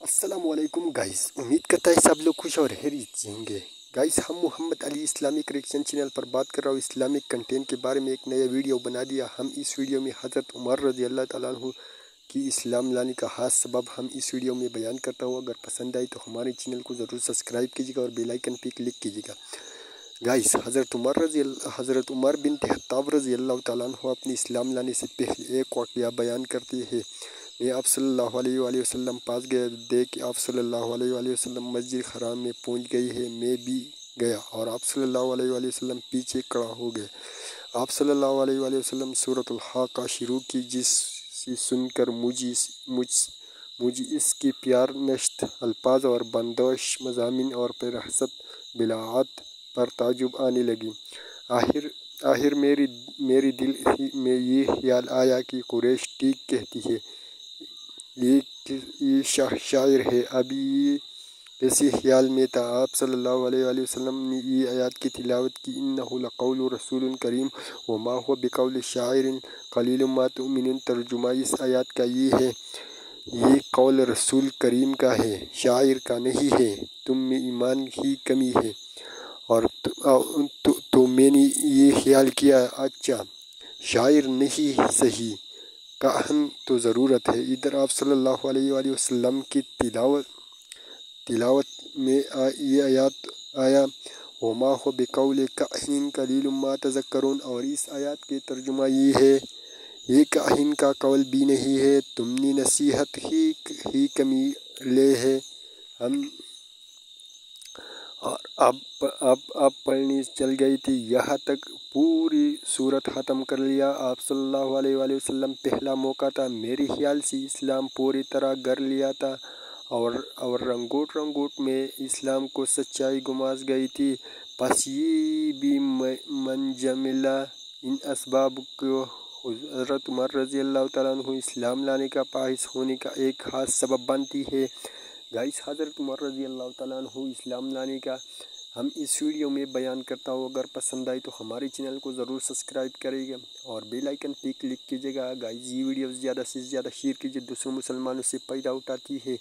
अस्सलाम वालेकुम गाइस, उम्मीद करता है सब लोग खुश और खैरियत से होंगे। गाइस, हम Mohammad Ali Islamic reaction channel पर बात कर रहा हूँ इस्लामिक कंटेंट के बारे में। एक नया वीडियो बना दिया। हम इस वीडियो में हज़रत उमर रज़ी अल्लाह ताला अन्हु की इस्लाम लाने का खास सबब हम इस वीडियो में बयान करता हूँ। अगर पसंद आई तो हमारे चैनल को ज़रूर सब्सक्राइब कीजिएगा और बेल आइकन पे क्लिक कीजिएगा। गाइस, हज़रत उमर बिन खत्ताब रज़ी अल्लाह ताला अन्हु अपनी इस्लाम लाने से पहले एक वाक़या बयान करते हैं। मैं आप सल्लल्लाहु अलैहि वसल्लम पास गया, देख कि आप सल्लल्लाहु अलैहि वसल्लम मस्जिद हराम में पहुंच गई है। मैं भी गया और आप सल्लल्लाहु अलैहि वसल्लम पीछे खड़ा हो गए। आप सल्लल्लाहु अलैहि वसल्लम सूरतुल हाक़ा शुरू की, जिसे सुनकर मुझे इसके प्यार नश्त अल्फाज और बंदोश मज़ामिन और फिरहसत बिलाअत पर ताजुब आने लगी। आखिर मेरे दिल में ये ख्याल आया कि कुरैश ठीक कहती है, ये शायर है। अभी इसी ख्याल में था, आप सल्लल्लाहु अलैहि वसल्लम ने ये आयत की तिलावत की, इन्नहु लक़ौलु रसूलिन करीम व मा हुवा बिक़ौलि शाइरिन क़लीलुम मा तु'मिनून। तर्जुमा इस आयत का ये है, ये कौल रसूल करीम का है, शायर का नहीं है। तुम में ईमान की कमी है। और तो मैंने ये ख्याल किया, अच्छा शायर नहीं सही, कहन तो ज़रूरत है। इधर आप सल्लल्लाहु अलैहि वसल्लम की तिलावत में ये आयत आया, वमा हुवा बिक़ौलि काहिनिन क़लीलुम मा तज़क्करून। और इस आयत के तर्जुमा ये है, ये काहिन का कौल भी नहीं है, तुमने नसीहत ही कमी ले है। हम और अब पढ़नी चल गई थी, यहाँ तक पूरी सूरत ख़त्म कर लिया। आप सल्लल्लाहु अलैहि वसल्लम पहला मौका था, मेरे ख्याल से इस्लाम पूरी तरह कर लिया था और रंगूट में इस्लाम को सच्चाई गुमास गई थी। बस ये भी मंजमिला इन असबाब को हज़रत उमर रज़ी अल्लाह ताला अन्हु इस्लाम लाने का बाइस होने का एक ख़ास सबब बनती है। गाइस, हज़रत उमर रज़ी अल्लाह ताला अन्हु इस्लाम लाने का हम इस वीडियो में बयान करता हूँ। अगर पसंद आई तो हमारे चैनल को ज़रूर सब्सक्राइब करिएगा और बेल आइकन पे क्लिक कीजिएगा। गाइस, ये वीडियो ज़्यादा से ज़्यादा शेयर कीजिए, दूसरों मुसलमानों से फ़ायदा उठाती है।